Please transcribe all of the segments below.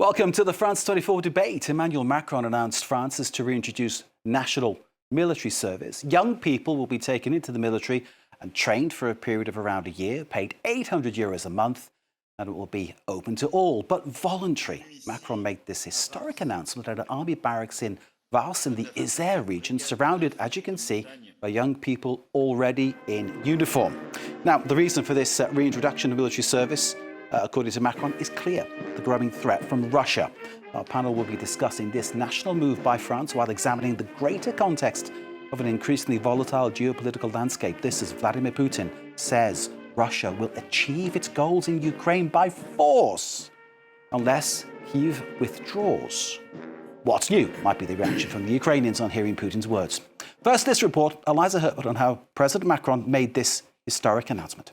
Welcome to the France 24 debate. Emmanuel Macron announced France is to reintroduce national military service. Young people will be taken into the military and trained for a period of around a year, paid €800 a month, and it will be open to all, but voluntary. Macron made this historic announcement at an army barracks in Vals in the Isère region, surrounded, as you can see, by young people already in uniform. Now, the reason for this reintroduction of military service, according to Macron, is clear: the growing threat from Russia. Our panel will be discussing this national move by France while examining the greater context of an increasingly volatile geopolitical landscape. This is Vladimir Putin says Russia will achieve its goals in Ukraine by force unless Kyiv withdraws. What's new might be the reaction from the Ukrainians on hearing Putin's words. First, this report, Eliza Herbert, on how President Macron made this historic announcement.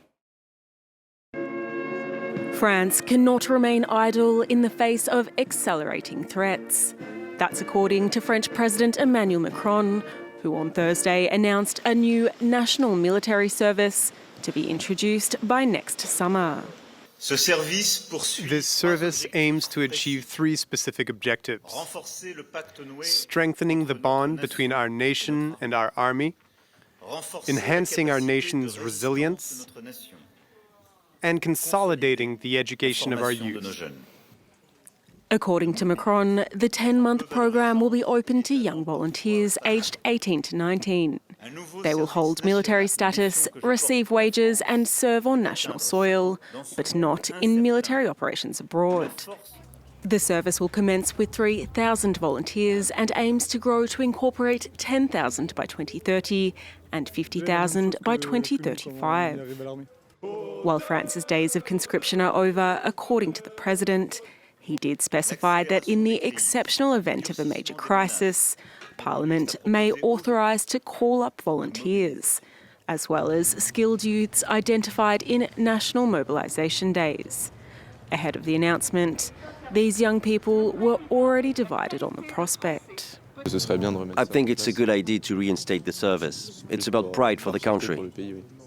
France cannot remain idle in the face of accelerating threats. That's according to French President Emmanuel Macron, who on Thursday announced a new national military service to be introduced by next summer. This service aims to achieve three specific objectives: strengthening the bond between our nation and our army, enhancing our nation's resilience, and consolidating the education of our youth. According to Macron, the 10-month programme will be open to young volunteers aged 18 to 19. They will hold military status, receive wages and serve on national soil, but not in military operations abroad. The service will commence with 3,000 volunteers and aims to grow to incorporate 10,000 by 2030 and 50,000 by 2035. While France's days of conscription are over, according to the president, he did specify that in the exceptional event of a major crisis, Parliament may authorise to call up volunteers, as well as skilled youths identified in national mobilisation days. Ahead of the announcement, these young people were already divided on the prospect. I think it's a good idea to reinstate the service. It's about pride for the country.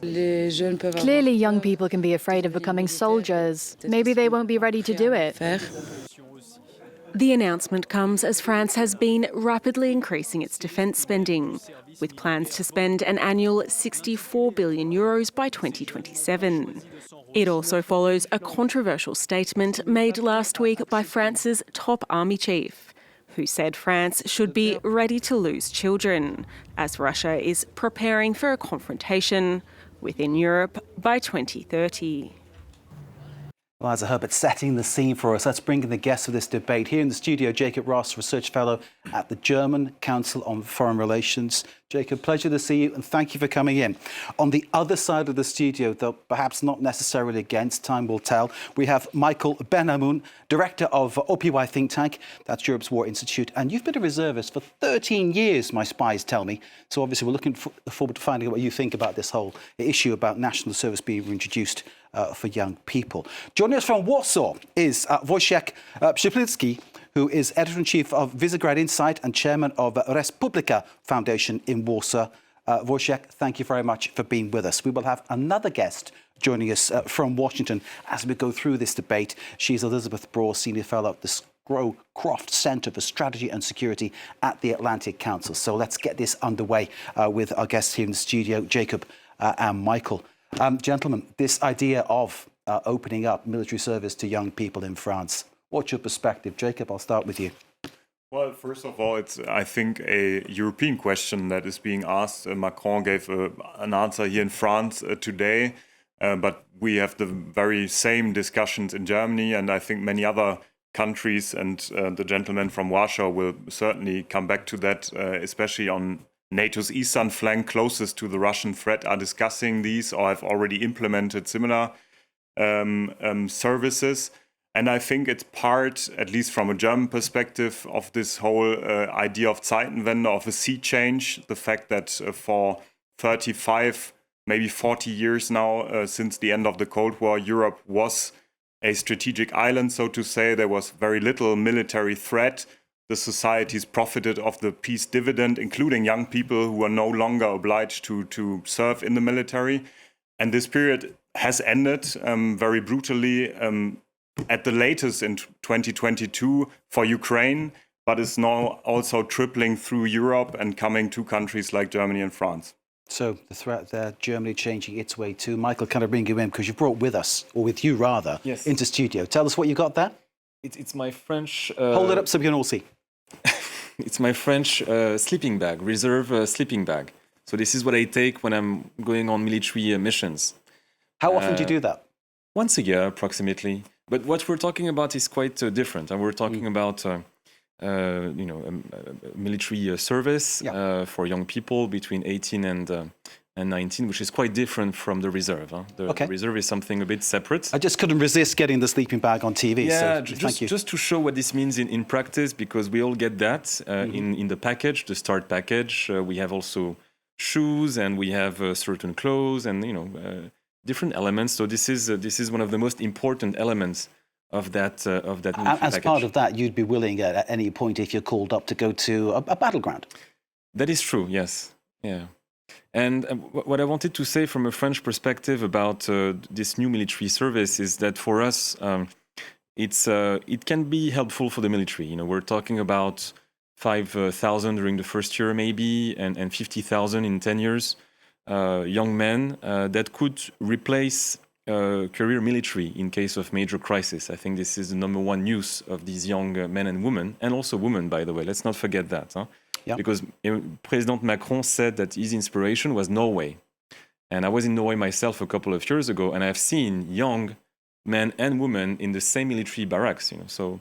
Clearly, young people can be afraid of becoming soldiers. Maybe they won't be ready to do it. The announcement comes as France has been rapidly increasing its defence spending, with plans to spend an annual €64 billion by 2027. It also follows a controversial statement made last week by France's top army chief, who said France should be ready to lose children, as Russia is preparing for a confrontation within Europe by 2030. Eliza Herbert setting the scene for us. Let's bring in the guests of this debate. Here in the studio, Jacob Ross, Research Fellow at the German Council on Foreign Relations. Jacob, pleasure to see you and thank you for coming in. On the other side of the studio, though perhaps not necessarily against, time will tell, we have Michael Ben-Amoun, Director of OPY think tank, that's Europe's War Institute, and you've been a reservist for 13 years, my spies tell me. So obviously we're looking forward to finding out what you think about this whole issue about national service being reintroduced for young people. Joining us from Warsaw is Wojciech Przyplicki, who is Editor-in-Chief of Visegrad Insight and Chairman of Respublika Foundation in Warsaw. Wojciech, thank you very much for being with us. We will have another guest joining us from Washington as we go through this debate. She's Elizabeth Braw, Senior Fellow at the Scrowcroft Centre for Strategy and Security at the Atlantic Council. So let's get this underway with our guests here in the studio, Jacob and Michael. Gentlemen, this idea of opening up military service to young people in France, what's your perspective? Jacob, I'll start with you. Well, first of all, it's, I think, a European question that is being asked. Macron gave an answer here in France today, but we have the very same discussions in Germany, and I think many other countries, and the gentleman from Warsaw will certainly come back to that, especially on NATO's eastern flank closest to the Russian threat, are discussing these or have already implemented similar services. And I think it's part, at least from a German perspective, of this whole idea of Zeitenwende, of a sea change. The fact that for 35, maybe 40 years now, since the end of the Cold War, Europe was a strategic island, so to say. There was very little military threat. The societies profited of the peace dividend, including young people who are no longer obliged to serve in the military. And this period has ended very brutally at the latest in 2022 for Ukraine, but is now also tripling through Europe and coming to countries like Germany and France. So the threat there, Germany changing its way too. Michael, can I bring you in? Because you brought with us, or with you rather, Yes. into studio. Tell us what you got there. It's my French... Hold it up so we can all see. It's my French sleeping bag, reserve sleeping bag. So this is what I take when I'm going on military missions. How often do you do that? Once a year, approximately. But what we're talking about is quite different. And we're talking about, military service for young people between 18 and 19, which is quite different from the reserve. The reserve is something a bit separate. I just couldn't resist getting the sleeping bag on TV. Yeah, so thank you. Just to show what this means in practice, because we all get that in the package, the start package. We have also shoes, and we have certain clothes, and different elements. So this is one of the most important elements of that military As package. part of that, you'd be willing at any point, if you're called up, to go to a battleground. That is true. Yes. Yeah. And what I wanted to say from a French perspective about this new military service is that for us, it can be helpful for the military. We're talking about 5,000 during the first year, maybe, and 50,000 in 10 years, young men that could replace career military in case of major crisis. I think this is the number one use of these young men and women, and also women, by the way. Let's not forget that. Yep. Because President Macron said that his inspiration was Norway. And I was in Norway myself a couple of years ago, and I've seen young men and women in the same military barracks. So,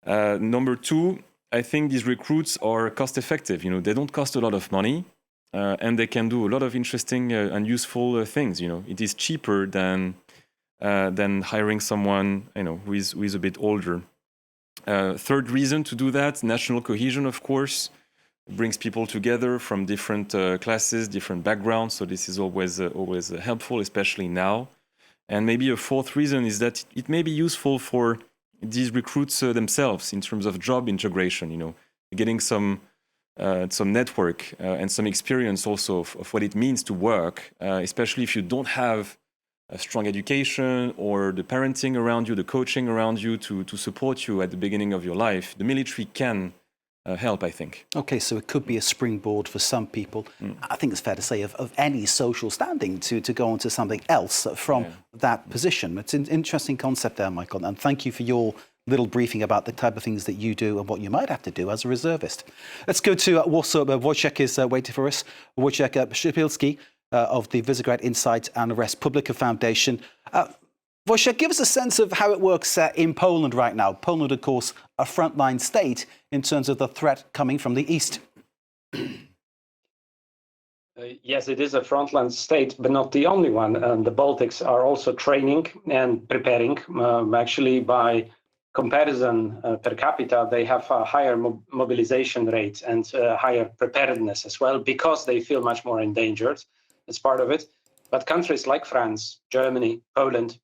number two, I think these recruits are cost effective. They don't cost a lot of money, and they can do a lot of interesting and useful things. It is cheaper than hiring someone who is a bit older. Third reason to do that, national cohesion, of course. Brings people together from different classes, different backgrounds. So this is always helpful, especially now. And maybe a fourth reason is that it may be useful for these recruits themselves in terms of job integration. Getting some network and some experience also of what it means to work, especially if you don't have a strong education or the parenting around you, the coaching around you to support you at the beginning of your life. The military can help, I think. Okay, so it could be a springboard for some people, I think it's fair to say, of any social standing to go on to something else from that position. It's an interesting concept there, Michael, and thank you for your little briefing about the type of things that you do and what you might have to do as a reservist. Let's go to Warsaw. Wojciech is waiting for us. Wojciech Szpilski of the Visegrad Insight and Respublika Foundation. Wojciech, give us a sense of how it works in Poland right now. Poland, of course, a frontline state in terms of the threat coming from the east. Yes, it is a frontline state, but not the only one. The Baltics are also training and preparing. Actually, by comparison per capita, they have a higher mobilization rate and higher preparedness as well, because they feel much more endangered. That's part of it. But countries like France, Germany, Poland,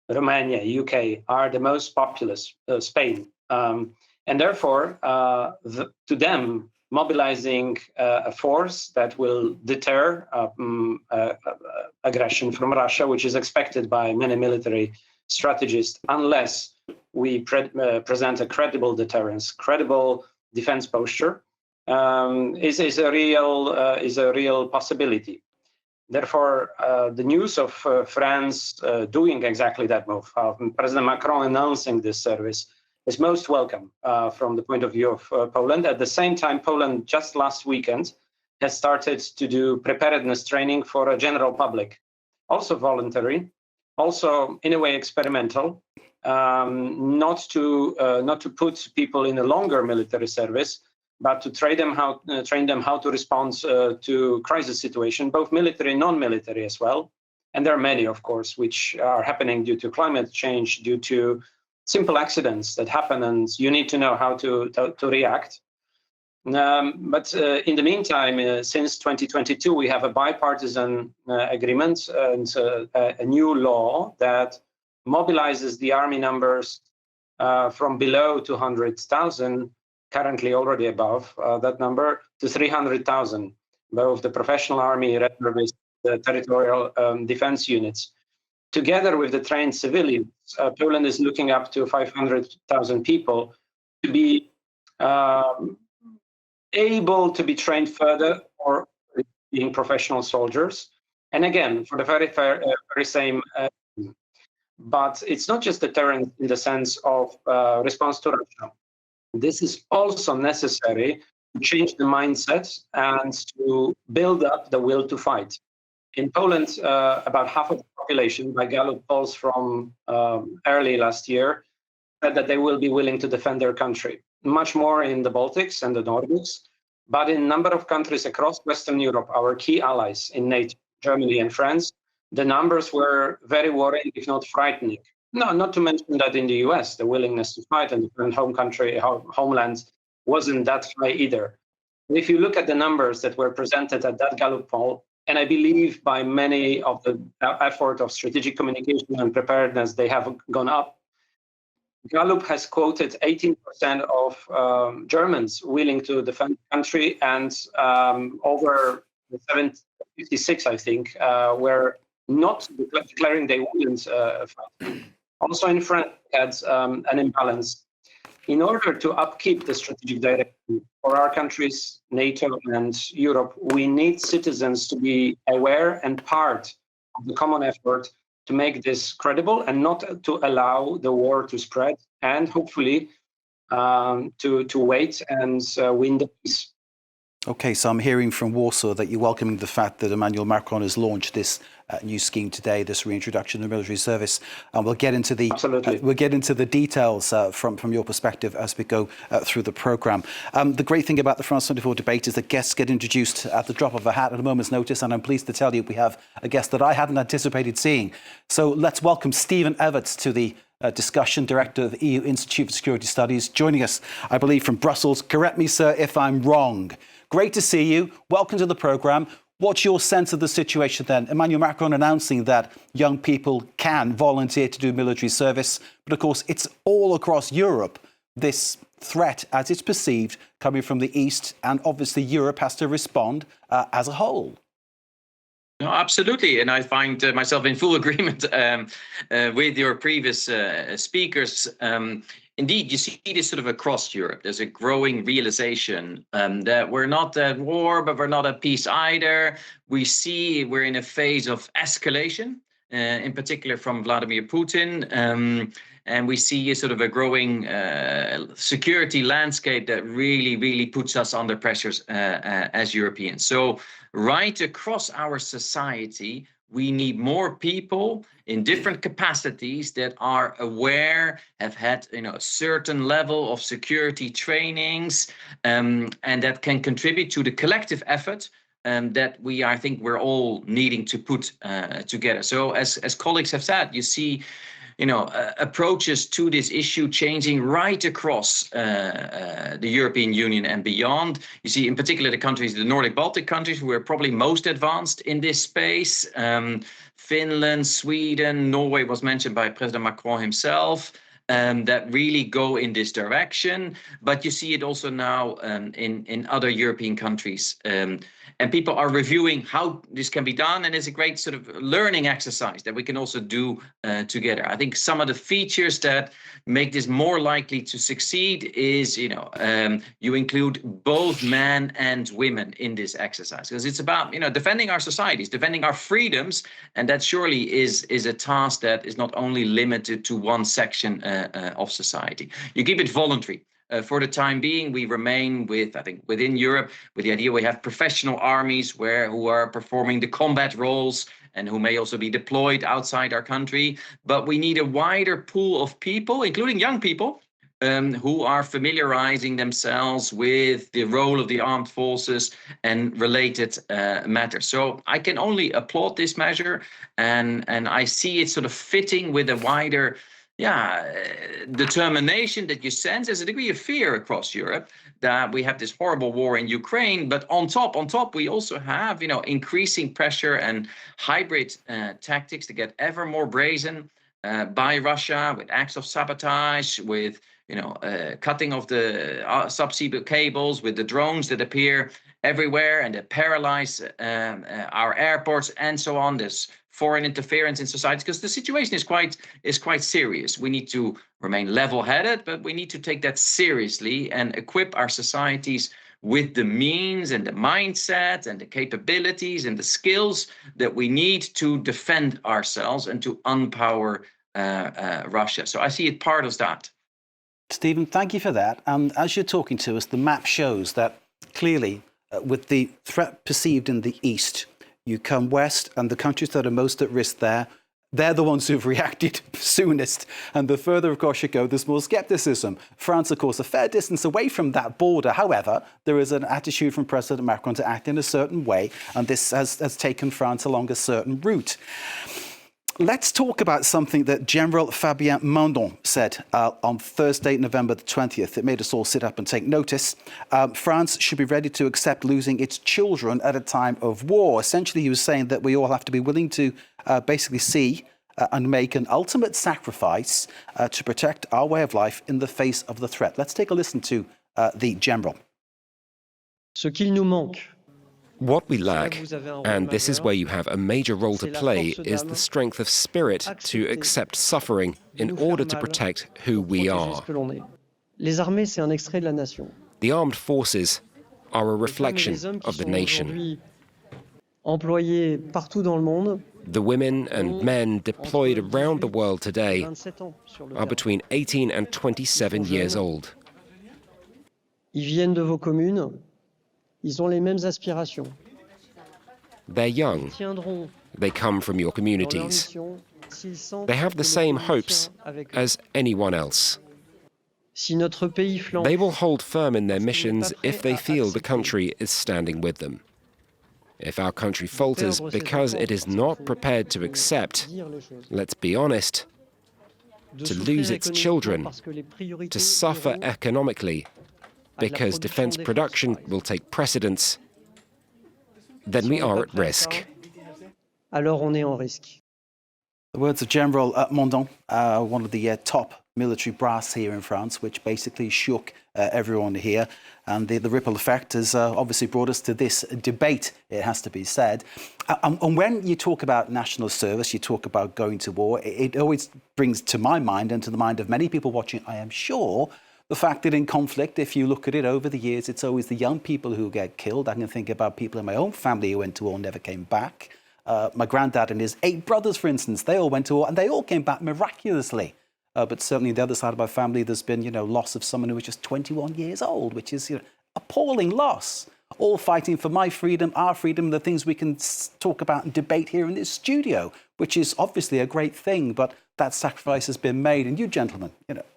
Romania, UK are the most populous, Spain. And therefore, to them, mobilizing a force that will deter aggression from Russia, which is expected by many military strategists, unless we present a credible deterrence, credible defense posture, is a real possibility. Therefore, the news of France doing exactly that move, President Macron announcing this service, is most welcome from the point of view of Poland. At the same time, Poland just last weekend has started to do preparedness training for a general public, also voluntary, also in a way experimental, not to put people in a longer military service, but to train them how to respond to crisis situation, both military and non-military as well. And there are many, of course, which are happening due to climate change, due to simple accidents that happen, and you need to know how to react. But in the meantime, since 2022, we have a bipartisan agreement and a new law that mobilizes the army numbers from below 200,000, currently already above that number, to 300,000, both the professional army, reservists, the territorial defense units. together with the trained civilians, Poland is looking up to 500,000 people to be able to be trained further or being professional soldiers. And again, for the very same, but it's not just deterrent in the sense of response to Russia. This is also necessary to change the mindset and to build up the will to fight. In Poland, about half of the population, by Gallup polls from early last year, said that they will be willing to defend their country. Much more in the Baltics and the Nordics, but in a number of countries across Western Europe, our key allies in NATO, Germany and France, the numbers were very worrying, if not frightening. No, not to mention that in the US, the willingness to fight and defend homeland wasn't that high either. If you look at the numbers that were presented at that Gallup poll, and I believe by many of the effort of strategic communication and preparedness, they have gone up. Gallup has quoted 18% of Germans willing to defend the country, and over 56, I think, were not declaring they wouldn't fight. Also in France, we had an imbalance. In order to upkeep the strategic direction for our countries, NATO and Europe, we need citizens to be aware and part of the common effort to make this credible and not to allow the war to spread, and hopefully to wait and win the peace. Okay, so I'm hearing from Warsaw that you're welcoming the fact that Emmanuel Macron has launched this new scheme today, this reintroduction of military service, and we'll get into the details from your perspective as we go through the programme. The great thing about the France 24 debate is that guests get introduced at the drop of a hat at a moment's notice, and I'm pleased to tell you we have a guest that I hadn't anticipated seeing. So let's welcome Stephen Everts to the discussion, Director of the EU Institute for Security Studies, joining us, I believe, from Brussels. Correct me, sir, if I'm wrong. Great to see you. Welcome to the programme. What's your sense of the situation then? Emmanuel Macron announcing that young people can volunteer to do military service, but of course it's all across Europe, this threat as it's perceived coming from the East, and obviously Europe has to respond as a whole. No, absolutely. And I find myself in full agreement with your previous speakers. Indeed, you see this sort of across Europe. There's a growing realization that we're not at war, but we're not at peace either. We see we're in a phase of escalation, in particular from Vladimir Putin. And we see a sort of a growing security landscape that really puts us under pressures as Europeans. So right across our society, we need more people in different capacities that are aware, have had a certain level of security trainings, and that can contribute to the collective effort that I think we're all needing to put together. So as colleagues have said, you see approaches to this issue changing right across the European Union and beyond. You see, in particular, the Nordic Baltic countries, who are probably most advanced in this space. Finland, Sweden, Norway was mentioned by President Macron himself. That really go in this direction. But you see it also now in other European countries. And people are reviewing how this can be done. And it's a great sort of learning exercise that we can also do together. I think some of the features that make this more likely to succeed is, you include both men and women in this exercise. Because it's about, defending our societies, defending our freedoms. And that surely is a task that is not only limited to one section of society. You keep it voluntary. For the time being, we remain within Europe, with the idea we have professional armies who are performing the combat roles and who may also be deployed outside our country. But we need a wider pool of people, including young people, who are familiarizing themselves with the role of the armed forces and related matters. So I can only applaud this measure, and I see it sort of fitting with a wider determination that you sense. There's a degree of fear across Europe that we have this horrible war in Ukraine, but on top, we also have, increasing pressure and hybrid tactics to get ever more brazen by Russia, with acts of sabotage, with cutting of the subsea cables, with the drones that appear everywhere and that paralyze our airports and so on. There's foreign interference in society because the situation is quite serious. We need to remain level-headed, but we need to take that seriously and equip our societies with the means and the mindset and the capabilities and the skills that we need to defend ourselves and to unpower Russia. So I see it part of that. Stephen, thank you for that. And as you're talking to us, the map shows that clearly, with the threat perceived in the east, you come west, and the countries that are most at risk there, they're the ones who've reacted soonest. And the further, of course, you go, there's more scepticism. France, of course, a fair distance away from that border. However, there is an attitude from President Macron to act in a certain way, and this has taken France along a certain route. Let's talk about something that General Fabien Mandon said on Thursday, November the 20th. It made us all sit up and take notice. France should be ready to accept losing its children at a time of war. Essentially, he was saying that we all have to be willing to basically see and make an ultimate sacrifice to protect our way of life in the face of the threat. Let's take a listen to the General. Ce qu'il nous manque. What we lack, and this is where you have a major role to play, is the strength of spirit to accept suffering in order to protect who we are. Les armées, c'est un extrait de la nation. The armed forces are a reflection of the nation. Employés partout dans le monde, the women and men deployed around the world today are between 18 and 27 years old. Ils viennent de vos communes. Ils ont les mêmes aspirations. They're young. They come from your communities. They have the same hopes as anyone else. They will hold firm in their missions if they feel the country is standing with them. If our country falters because it is not prepared to accept, let's be honest, to lose its children, to suffer economically, because defense production will take precedence, then we are at risk. Alors on est en risque. The words of General Mandon, one of the top military brass here in France, which basically shook everyone here. And the ripple effect has obviously brought us to this debate, it has to be said. And when you talk about national service, you talk about going to war, it always brings to my mind and to the mind of many people watching, I am sure, the fact that in conflict, if you look at it over the years, it's always the young people who get killed. I can think about people in my own family who went to war and never came back. My granddad and his 8 brothers, for instance, they all went to war and they all came back miraculously. But certainly on the other side of my family, there's been, loss of someone who was just 21 years old, which is, appalling loss. All fighting for my freedom, our freedom, the things we can talk about and debate here in this studio, which is obviously a great thing, but that sacrifice has been made. And you gentlemen,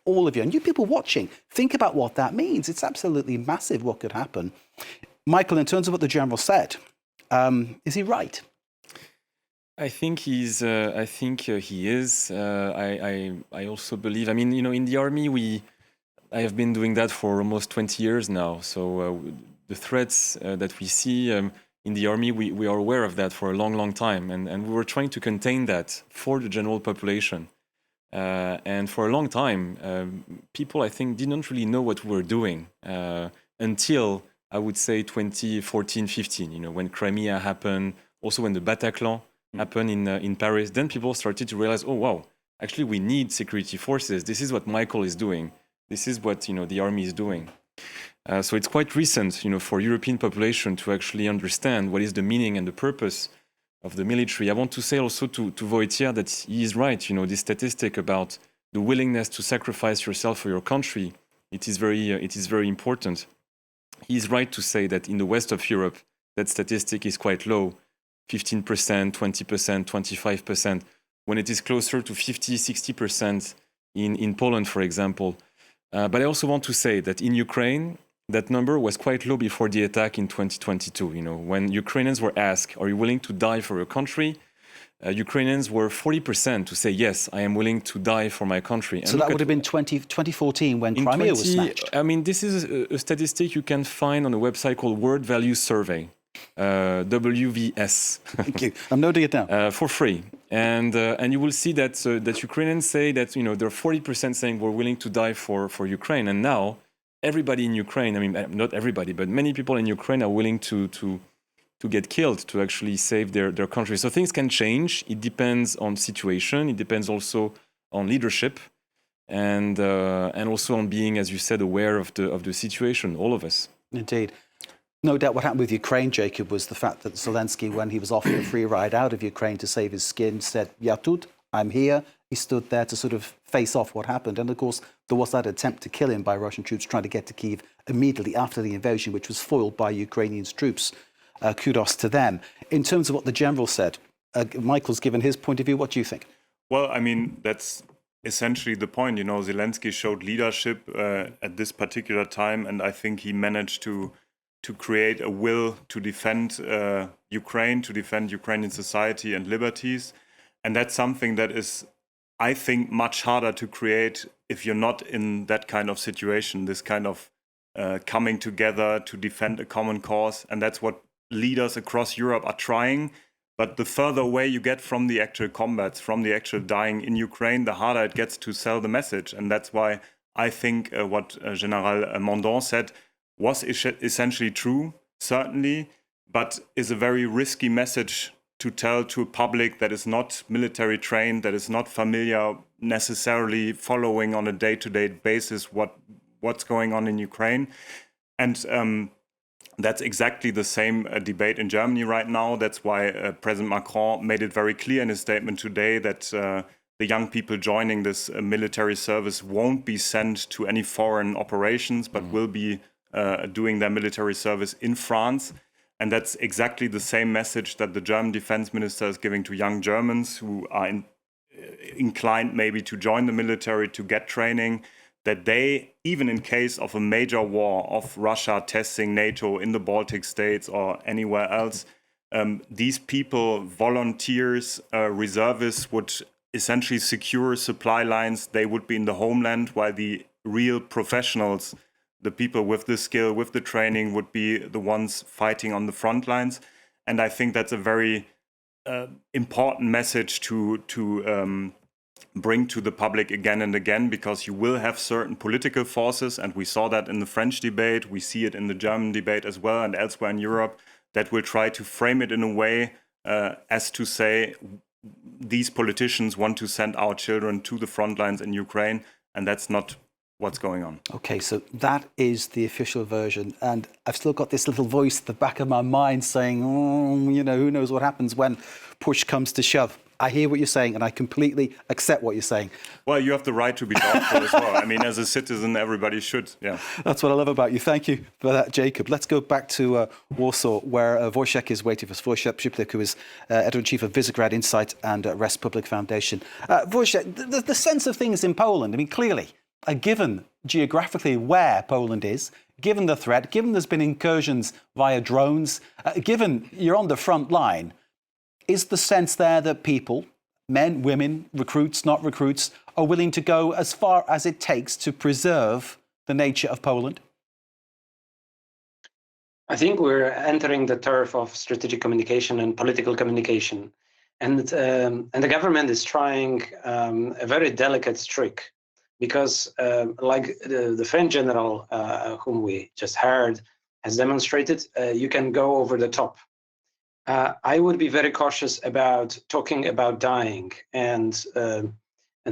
all of you, and you people watching, think about what that means. It's absolutely massive what could happen. Michael, in terms of what the General said, is he right? I think he is. I also believe. I mean, in the army, I have been doing that for almost 20 years now. So the threats that we see in the army, we are aware of that for a long, long time, and we were trying to contain that for the general population. And for a long time, people, I think, didn't really know what we were doing until, I would say, 2014, 15. When Crimea happened, also when the Bataclan happened in Paris, then people started to realize, oh, wow, actually we need security forces. This is what Michael is doing. This is what, the army is doing. So it's quite recent, for European population to actually understand what is the meaning and the purpose of the military. I want to say also to Wojciech that he is right. This statistic about the willingness to sacrifice yourself for your country, it is very important. He is right to say that in the west of Europe, that statistic is quite low. 15%, 20%, 25%, when it is closer to 50, 60% in Poland, for example. But I also want to say that in Ukraine, that number was quite low before the attack in 2022. When Ukrainians were asked, are you willing to die for your country? Ukrainians were 40% to say, yes, I am willing to die for my country. And so that would have been 2014 when Crimea was snatched. I mean, this is a statistic you can find on a website called World Value Survey. WVS. Thank you. I'm noting it down. For free. And you will see that Ukrainians say that, there are 40% saying we're willing to die for Ukraine. And now everybody in Ukraine, I mean, not everybody, but many people in Ukraine are willing to get killed to actually save their country. So things can change. It depends on situation. It depends also on leadership, and also on being, as you said, aware of the situation. All of us. Indeed. No doubt what happened with Ukraine, Jacob, was the fact that Zelensky, when he was offered a free ride out of Ukraine to save his skin, said, "Yatut, I'm here." He stood there to sort of face off what happened. And of course, there was that attempt to kill him by Russian troops trying to get to Kyiv immediately after the invasion, which was foiled by Ukrainian troops. Kudos to them. In terms of what the general said, Michael's given his point of view. What do you think? Well, I mean, that's essentially the point. You know, Zelensky showed leadership at this particular time, and I think he managed to create a will to defend Ukraine, to defend Ukrainian society and liberties. And that's something that is, I think, much harder to create if you're not in that kind of situation, this kind of coming together to defend a common cause. And that's what leaders across Europe are trying. But the further away you get from the actual combats, from the actual dying in Ukraine, the harder it gets to sell the message. And that's why I think what General Mandon said was essentially true, certainly, but is a very risky message to tell to a public that is not military trained, that is not familiar necessarily following on a day-to-day basis what's going on in Ukraine. And that's exactly the same debate in Germany right now. That's why President Macron made it very clear in his statement today that the young people joining this military service won't be sent to any foreign operations, but will be doing their military service in France. And that's exactly the same message that the German defense minister is giving to young Germans who are inclined maybe to join the military, to get training, that they, even in case of a major war of Russia testing NATO in the Baltic states or anywhere else, these people, volunteers, reservists, would essentially secure supply lines. They would be in the homeland, while the real professionals, the people with the skill, with the training, would be the ones fighting on the front lines. And I think that's a very important message to bring to the public again and again, because you will have certain political forces, and we saw that in the French debate, we see it in the German debate as well, and elsewhere in Europe, that will try to frame it in a way as to say, these politicians want to send our children to the front lines in Ukraine, and that's not what's going on. Okay, so that is the official version. And I've still got this little voice at the back of my mind saying, who knows what happens when push comes to shove. I hear what you're saying, and I completely accept what you're saying. Well, you have the right to be doubtful as well. I mean, as a citizen, everybody should, yeah. That's what I love about you. Thank you for that, Jacob. Let's go back to Warsaw, where Wojciech is waiting for us. Wojciech Przyplik, who is editor-in-chief of Visegrad Insight and Rest Public Foundation. Wojciech, the sense of things in Poland, I mean, clearly, given geographically where Poland is, given the threat, given there's been incursions via drones, given you're on the front line, is the sense there that people, men, women, recruits, not recruits, are willing to go as far as it takes to preserve the nature of Poland? I think we're entering the turf of strategic communication and political communication. And the government is trying a very delicate trick. Because like the French general whom we just heard has demonstrated, you can go over the top. I would be very cautious about talking about dying, and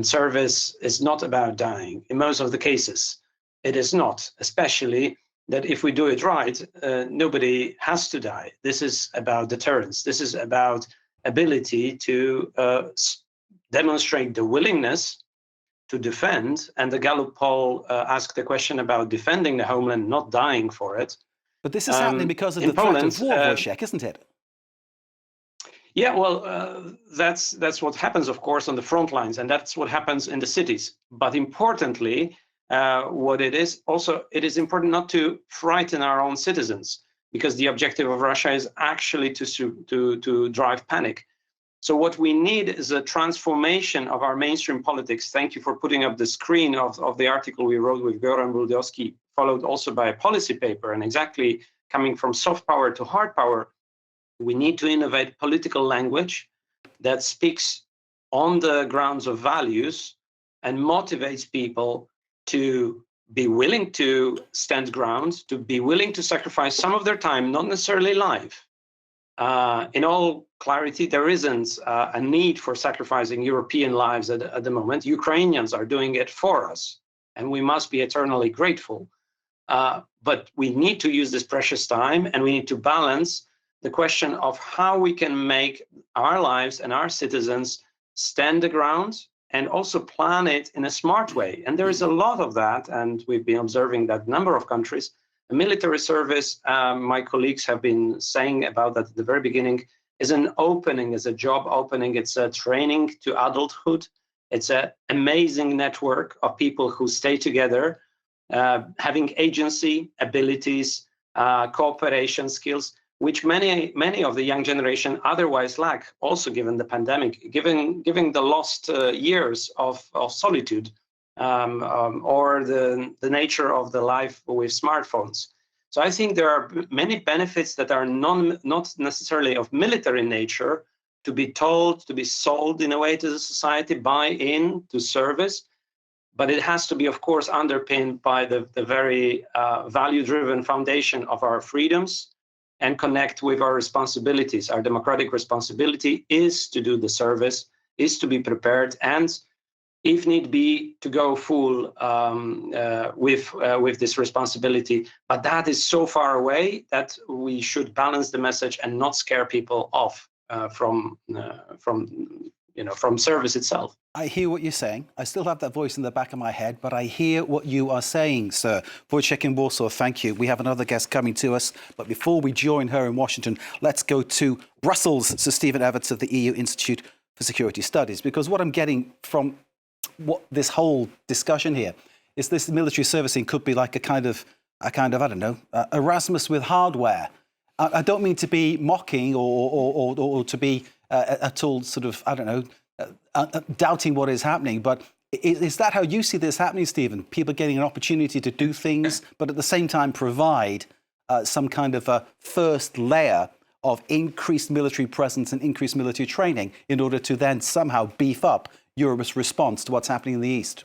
service is not about dying. In most of the cases, it is not, especially that if we do it right, nobody has to die. This is about deterrence. This is about ability to demonstrate the willingness to defend, and the Gallup poll asked the question about defending the homeland, not dying for it. But this is happening because of the threat of war, Wojciech, isn't it? Yeah, well, that's what happens, of course, on the front lines, and that's what happens in the cities. But importantly, what it is also, it is important not to frighten our own citizens, because the objective of Russia is actually to drive panic. So what we need is a transformation of our mainstream politics. Thank you for putting up the screen of the article we wrote with Goran Buldowski, followed also by a policy paper, and exactly coming from soft power to hard power. We need to innovate political language that speaks on the grounds of values and motivates people to be willing to stand ground, to be willing to sacrifice some of their time, not necessarily life. In all clarity, there isn't a need for sacrificing European lives at the moment. Ukrainians are doing it for us, and we must be eternally grateful. But we need to use this precious time, and we need to balance the question of how we can make our lives and our citizens stand the ground and also plan it in a smart way. And there is a lot of that, and we've been observing that number of countries. The military service, my colleagues have been saying about that at the very beginning, is an opening, is a job opening. It's a training to adulthood. It's an amazing network of people who stay together, having agency, abilities, cooperation skills, which many of the young generation otherwise lack, also given the pandemic, given the lost years of solitude, or the nature of the life with smartphones. So I think there are many benefits that are not necessarily of military nature to be told, to be sold in a way to the society, buy in to service. But it has to be, of course, underpinned by the very value-driven foundation of our freedoms and connect with our responsibilities. Our democratic responsibility is to do the service, is to be prepared, and if need be, to go full with this responsibility. But that is so far away that we should balance the message and not scare people off from service itself. I hear what you're saying. I still have that voice in the back of my head, but I hear what you are saying, sir. Wojciech in Warsaw, thank you. We have another guest coming to us, but before we join her in Washington, let's go to Brussels, Sir Stephen Everts of the EU Institute for Security Studies, because what I'm getting from what this whole discussion here is this military servicing could be like a kind of I don't know, Erasmus with hardware. I don't mean to be mocking or to be at all sort of, I don't know, doubting what is happening, but is that how you see this happening, Stephen? People getting an opportunity to do things, but at the same time provide some kind of a first layer of increased military presence and increased military training in order to then somehow beef up Europe's response to what's happening in the East?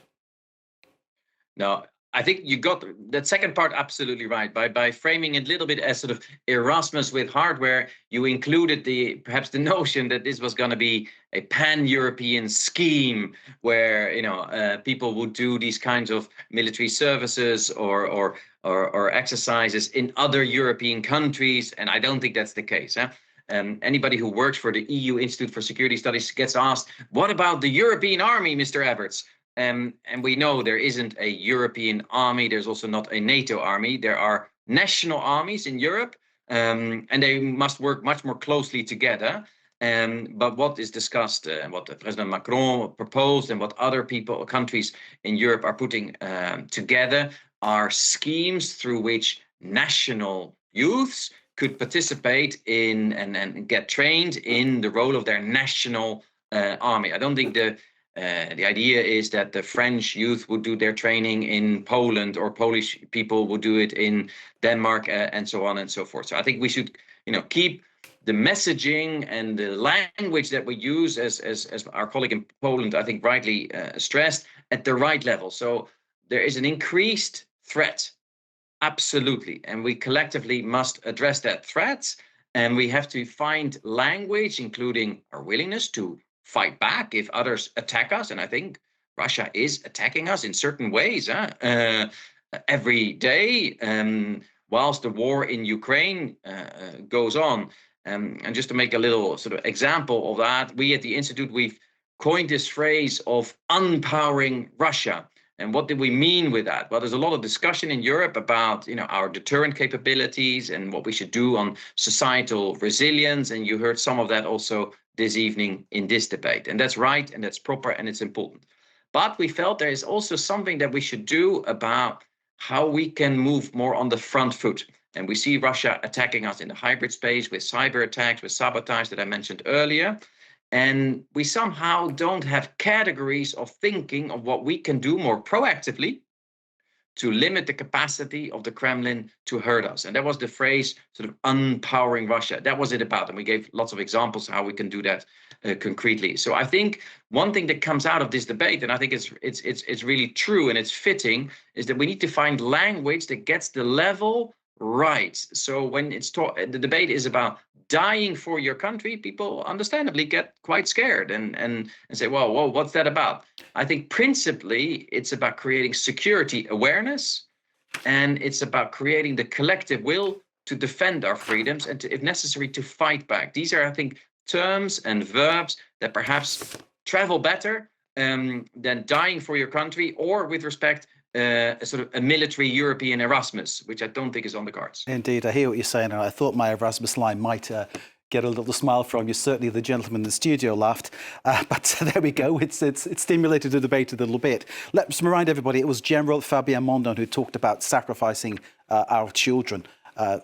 No, I think you got that second part absolutely right. By framing it a little bit as sort of Erasmus with hardware, you included perhaps the notion that this was going to be a pan-European scheme where people would do these kinds of military services or exercises in other European countries, and I don't think that's the case. Anybody who works for the EU Institute for Security Studies gets asked, "What about the European Army, Mr. Everts?" And we know there isn't a European army. There's also not a NATO army. There are national armies in Europe, and they must work much more closely together. But what is discussed, what President Macron proposed, and what other countries in Europe are putting together are schemes through which national youths could participate in and get trained in the role of their national army. I don't think the idea is that the French youth would do their training in Poland, or Polish people would do it in Denmark, and so on and so forth. So I think we should, keep the messaging and the language that we use, as our colleague in Poland, I think, rightly stressed, at the right level. So there is an increased threat, absolutely, and we collectively must address that threat. And we have to find language, including our willingness to fight back if others attack us. And I think Russia is attacking us in certain ways every day, whilst the war in Ukraine goes on. And just to make a little sort of example of that, we at the Institute, we've coined this phrase of unpowering Russia. And what do we mean with that? Well, there's a lot of discussion in Europe about, our deterrent capabilities and what we should do on societal resilience. And you heard some of that also this evening in this debate. And that's right, and that's proper, and it's important. But we felt there is also something that we should do about how we can move more on the front foot. And we see Russia attacking us in the hybrid space with cyber attacks, with sabotage that I mentioned earlier. And we somehow don't have categories of thinking of what we can do more proactively to limit the capacity of the Kremlin to hurt us. And that was the phrase sort of unpowering Russia. That was it about. And we gave lots of examples of how we can do that concretely. So I think one thing that comes out of this debate, and I think it's really true and it's fitting, is that we need to find language that gets the level right. So when the debate is about dying for your country, people understandably get quite scared and say, well, what's that about? I think principally it's about creating security awareness, and it's about creating the collective will to defend our freedoms and to, if necessary, to fight back. These are, I think, terms and verbs that perhaps travel better than dying for your country, or with respect, a sort of a military European Erasmus, which I don't think is on the cards. Indeed, I hear what you're saying, and I thought my Erasmus line might get a little smile from you. Certainly the gentleman in the studio laughed, but there we go. It's stimulated the debate a little bit. Let's remind everybody, it was General Fabien Mondon who talked about sacrificing our children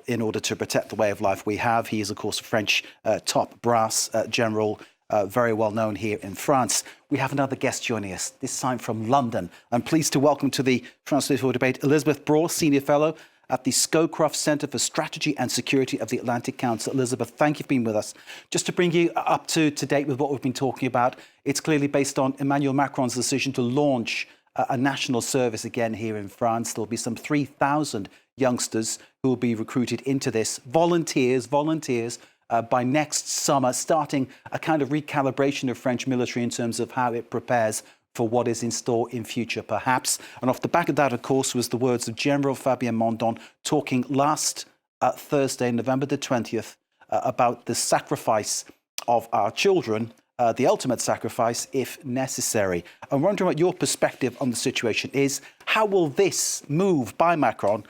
in order to protect the way of life we have. He is, of course, a French top brass general, very well known here in France. We have another guest joining us, this time from London. I'm pleased to welcome to the France 24 debate Elizabeth Braw, Senior Fellow at the Scowcroft Centre for Strategy and Security of the Atlantic Council. Elizabeth, thank you for being with us. Just to bring you up to date with what we've been talking about, it's clearly based on Emmanuel Macron's decision to launch a national service again here in France. There'll be some 3,000 youngsters who will be recruited into this, volunteers, by next summer, starting a kind of recalibration of French military in terms of how it prepares for what is in store in future, perhaps. And off the back of that, of course, was the words of General Fabien Mondon talking last Thursday, November the 20th, about the sacrifice of our children, the ultimate sacrifice if necessary. I'm wondering what your perspective on the situation is. How will this move by Macron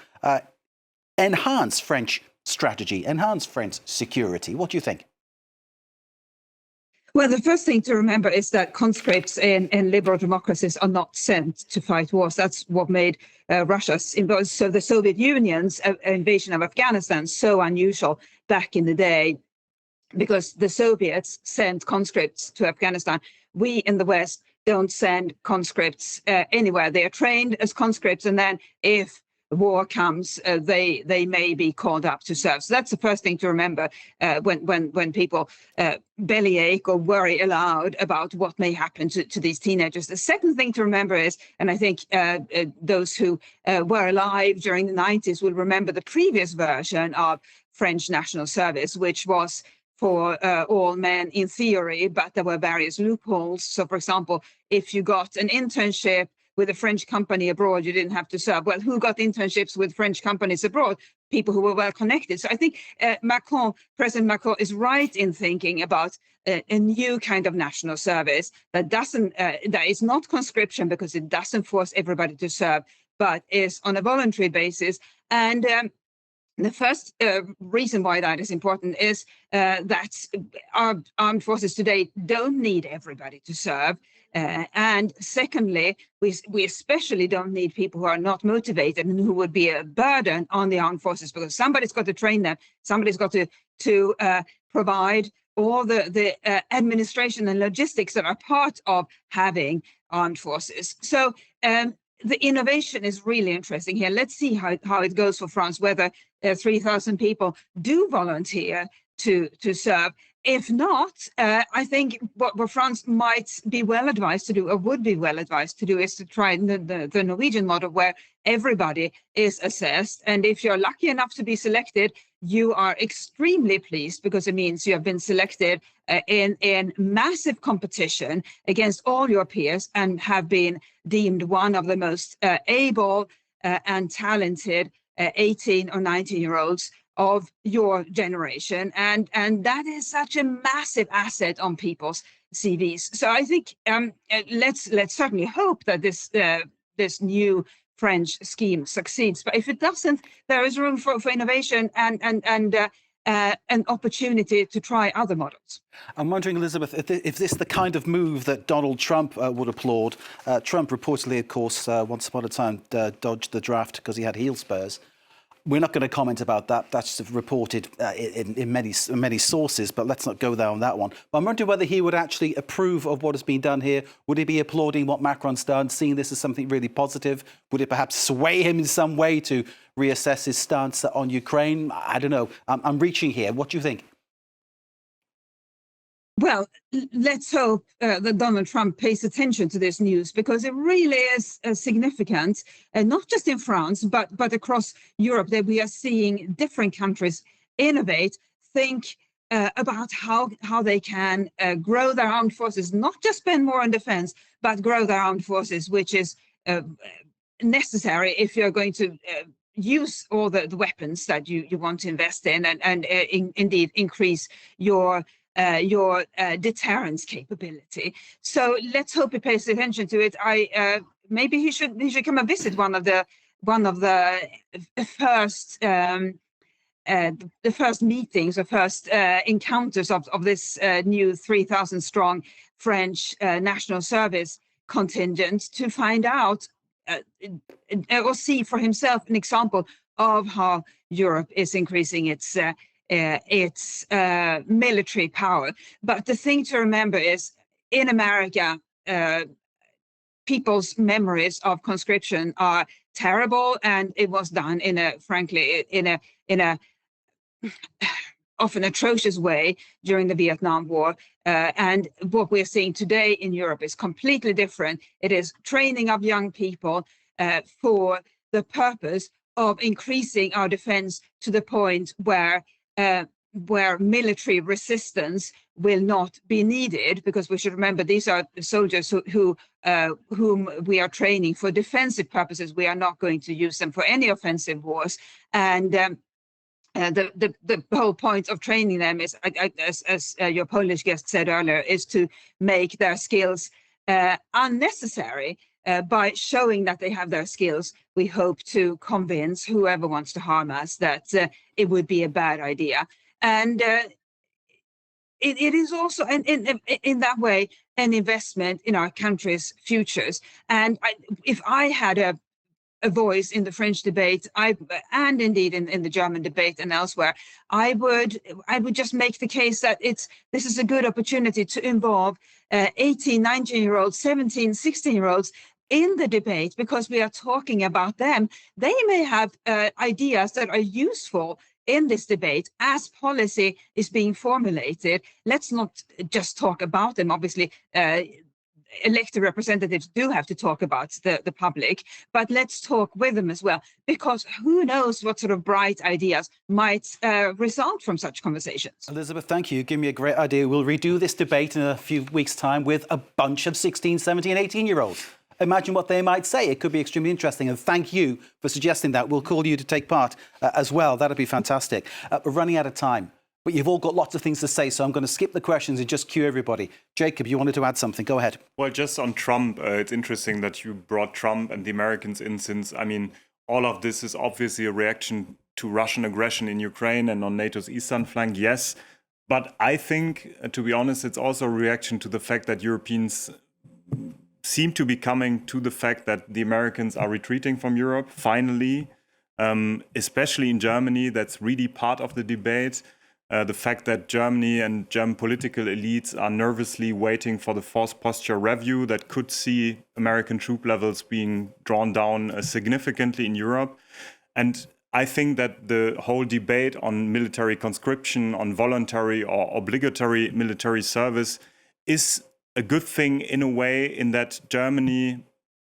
enhance French strategy, enhance French security? What do you think? Well, the first thing to remember is that conscripts in liberal democracies are not sent to fight wars. That's what made Russia's invasion, so the Soviet Union's invasion of Afghanistan, so unusual back in the day, because the Soviets sent conscripts to Afghanistan. We in the West don't send conscripts anywhere. They are trained as conscripts, and then if war comes, they may be called up to serve. So that's the first thing to remember when people bellyache or worry aloud about what may happen to these teenagers. The second thing to remember is, and I think those who were alive during the 90s will remember the previous version of French national service, which was for all men in theory, but there were various loopholes. So, for example, if you got an internship with a French company abroad, you didn't have to serve. Well, who got internships with French companies abroad? People who were well connected. So I think President Macron is right in thinking about a new kind of national service that is not conscription, because it doesn't force everybody to serve, but is on a voluntary basis. And the first reason why that is important is that our armed forces today don't need everybody to serve. And secondly, we especially don't need people who are not motivated and who would be a burden on the armed forces, because somebody's got to train them, somebody's got to provide all the administration and logistics that are part of having armed forces. So the innovation is really interesting here. Let's see how it goes for France, whether 3,000 people do volunteer to serve. If not, I think what France might be well advised to do, or would be well advised to do, is to try the Norwegian model, where everybody is assessed. And if you're lucky enough to be selected, you are extremely pleased, because it means you have been selected in massive competition against all your peers and have been deemed one of the most able and talented 18 or 19-year-olds of your generation, and that is such a massive asset on people's CVs. So I think let's certainly hope that this new French scheme succeeds. But if it doesn't, there is room for innovation and an opportunity to try other models. I'm wondering, Elizabeth, if this is the kind of move that Donald Trump would applaud. Trump reportedly, of course, once upon a time dodged the draft because he had heel spurs. We're not going to comment about that. That's reported in many sources, but let's not go there on that one. But I'm wondering whether he would actually approve of what has been done here. Would he be applauding what Macron's done, seeing this as something really positive? Would it perhaps sway him in some way to reassess his stance on Ukraine? I don't know. I'm reaching here. What do you think? Well, let's hope that Donald Trump pays attention to this news, because it really is significant, not just in France, but across Europe, that we are seeing different countries innovate, think about how they can grow their armed forces, not just spend more on defense, but grow their armed forces, which is necessary if you're going to use all the weapons that you want to invest in, and indeed increase your deterrence capability. So let's hope he pays attention to it. Maybe he should come and visit one of the first meetings or first encounters of this new 3,000 strong French national service contingent, to find out or see for himself an example of how Europe is increasing its military power. But the thing to remember is, in America, people's memories of conscription are terrible, and it was done in a often atrocious way during the Vietnam War. And what we're seeing today in Europe is completely different. It is training up young people for the purpose of increasing our defense to the point where military resistance will not be needed, because we should remember these are the soldiers whom we are training for defensive purposes. We are not going to use them for any offensive wars. And the whole point of training them is, as your Polish guest said earlier, is to make their skills unnecessary. By showing that they have their skills, we hope to convince whoever wants to harm us that it would be a bad idea. And it is also, in that way, an investment in our country's futures. And if I had a voice in the French debate, and indeed in the German debate and elsewhere, I would just make the case that this is a good opportunity to involve 18, 19-year-olds, 17, 16-year-olds in the debate, because we are talking about them. They may have ideas that are useful in this debate as policy is being formulated. Let's not just talk about them. Obviously, elected representatives do have to talk about the public, but let's talk with them as well, because who knows what sort of bright ideas might result from such conversations. Elizabeth, thank you. Give me a great idea. We'll redo this debate in a few weeks' time with a bunch of 16, 17, 18-year-olds. Imagine what they might say. It could be extremely interesting. And thank you for suggesting that. We'll call you to take part as well. That'd be fantastic. We're running out of time, but you've all got lots of things to say, so I'm going to skip the questions and just cue everybody. Jacob, you wanted to add something. Go ahead. Well, just on Trump, it's interesting that you brought Trump and the Americans in, since, I mean, all of this is obviously a reaction to Russian aggression in Ukraine and on NATO's eastern flank, yes. But I think, to be honest, it's also a reaction to the fact that Europeans seem to be coming to the fact that the Americans are retreating from Europe, finally, especially in Germany. That's really part of the debate. The fact that Germany and German political elites are nervously waiting for the force posture review that could see American troop levels being drawn down significantly in Europe. And I think that the whole debate on military conscription, on voluntary or obligatory military service is a good thing in a way, in that Germany,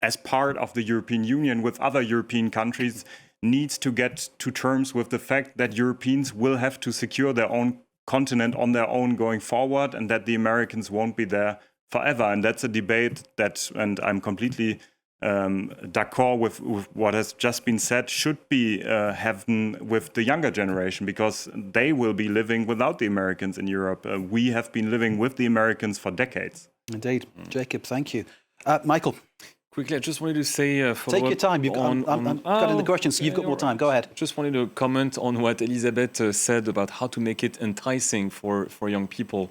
as part of the European Union with other European countries, needs to get to terms with the fact that Europeans will have to secure their own continent on their own going forward, and that the Americans won't be there forever. And that's a debate that, and I'm completely d'accord with what has just been said, should be having with the younger generation, because they will be living without the Americans in Europe. We have been living with the Americans for decades. Indeed. Jacob, thank you. Michael. Quickly, I just wanted to say... Take your time. I'm cutting the questions, so you've got more time. Go ahead. Just wanted to comment on what Elizabeth said about how to make it enticing for young people.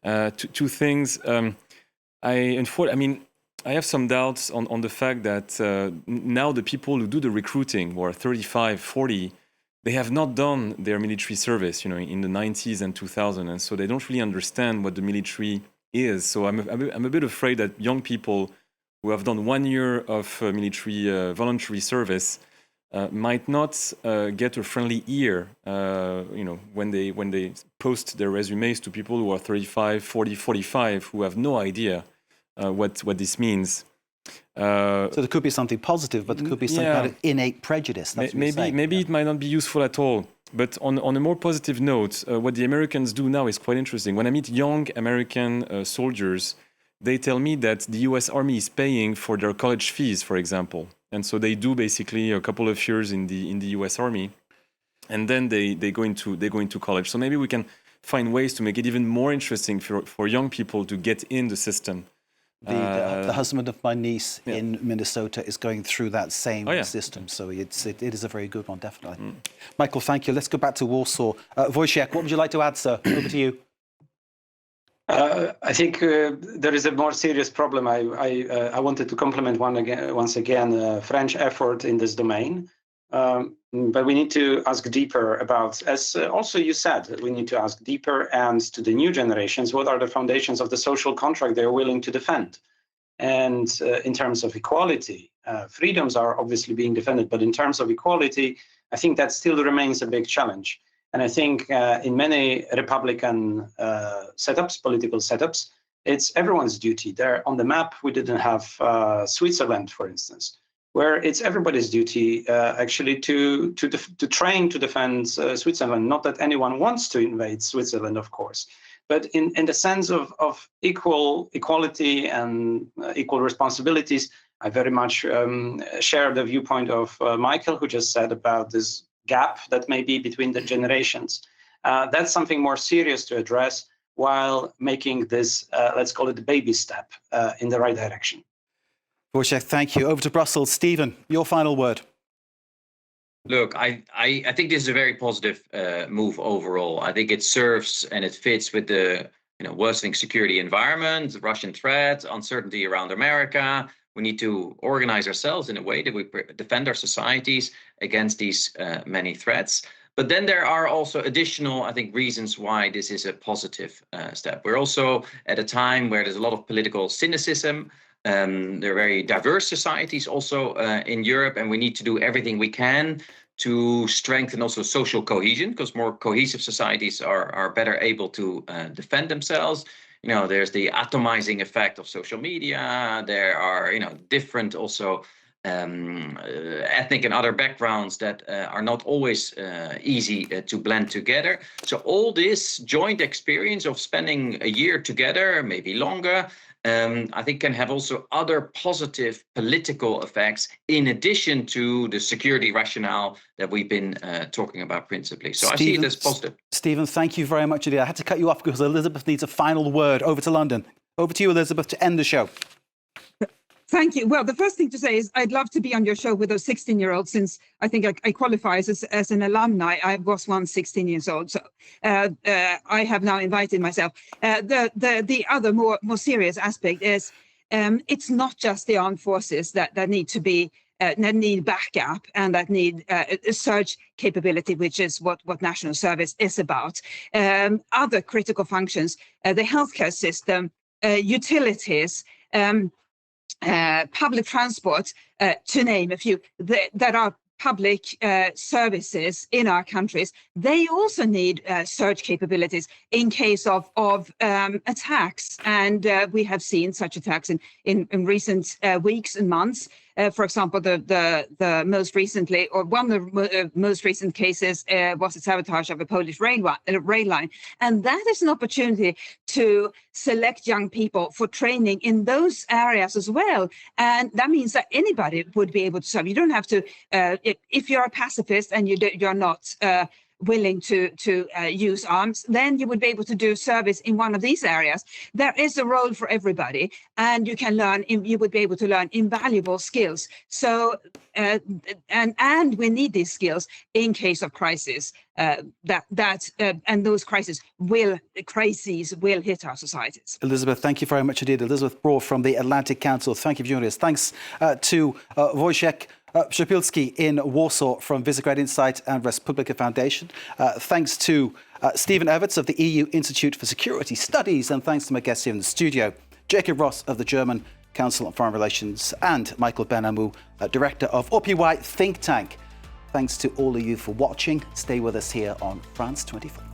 Two things. I have some doubts on the fact that now the people who do the recruiting, who are 35, 40, they have not done their military service, in the 90s and 2000, and so they don't really understand what the military is. So I'm a bit afraid that young people who have done 1 year of military voluntary service might not get a friendly ear, when they post their resumes to people who are 35, 40, 45, who have no idea what this means. So there could be something positive, but there could be some kind of innate prejudice. That's maybe it might not be useful at all. But on a more positive note, what the Americans do now is quite interesting. When I meet young American soldiers, they tell me that the US Army is paying for their college fees, for example. And so they do basically a couple of years in the US Army, and then they go into college. So maybe we can find ways to make it even more interesting for young people to get in the system. The husband of my niece in Minnesota is going through that same system, so it is a very good one, definitely. Michael, thank you. Let's go back to Warsaw. Wojciech, what would you like to add, sir? Over to you. I think there is a more serious problem. I wanted to compliment once again French effort in this domain, but we need to ask deeper about, as also you said, we need to ask deeper and to the new generations, what are the foundations of the social contract they are willing to defend? And in terms of equality, freedoms are obviously being defended, but in terms of equality, I think that still remains a big challenge. And I think in many Republican political setups, it's everyone's duty. There on the map, we didn't have Switzerland, for instance, where it's everybody's duty actually to train to defend Switzerland. Not that anyone wants to invade Switzerland, of course, but in the sense of equality and equal responsibilities, I very much share the viewpoint of Michael, who just said about this gap that may be between the generations. That's something more serious to address while making this, let's call it the baby step in the right direction. Wojciech, thank you. Over to Brussels. Stephen, your final word. Look, I think this is a very positive move overall. I think it serves and it fits with the worsening security environment, Russian threat, uncertainty around America. We need to organize ourselves in a way that we defend our societies against these many threats. But then there are also additional, I think, reasons why this is a positive step. We're also at a time where there's a lot of political cynicism. There are very diverse societies also in Europe, and we need to do everything we can to strengthen also social cohesion, because more cohesive societies are better able to defend themselves. There's the atomizing effect of social media. There are, different also ethnic and other backgrounds that are not always easy to blend together. So all this joint experience of spending a year together, maybe longer, I think can have also other positive political effects in addition to the security rationale that we've been talking about principally. So I see it as positive. Stephen, thank you very much indeed. I had to cut you off because Elizabeth needs a final word. Over to London. Over to you, Elizabeth, to end the show. Thank you. Well, the first thing to say is I'd love to be on your show with those 16-year-olds, since I think I qualify as an alumni. I was once 16 years old, so I have now invited myself. The other more serious aspect is it's not just the armed forces that need to be that need backup and that need a surge capability, which is what national service is about. Other critical functions, the healthcare system, utilities. Public transport, to name a few, that are public services in our countries, they also need surge capabilities in case of attacks. And we have seen such attacks in recent weeks and months. For example, the most recently, or one of the most recent cases was the sabotage of a Polish rail line. And that is an opportunity to select young people for training in those areas as well. And that means that anybody would be able to serve. You don't have to, if you're a pacifist and you're not willing to use arms, then you would be able to do service in one of these areas. There is a role for everybody, and you would be able to learn invaluable skills. So, and we need these skills in case of crisis. And those crises will hit our societies. Elizabeth, thank you very much indeed. Elizabeth Brough from the Atlantic Council. Thank you for joining us. Thanks to Wojciech Szczepilski in Warsaw from Visegrad Insight and Respublika Foundation. Thanks to Stephen Everts of the EU Institute for Security Studies, and thanks to my guests here in the studio, Jacob Ross of the German Council on Foreign Relations and Michael Benamou, Director of OPY Think Tank. Thanks to all of you for watching. Stay with us here on France 24.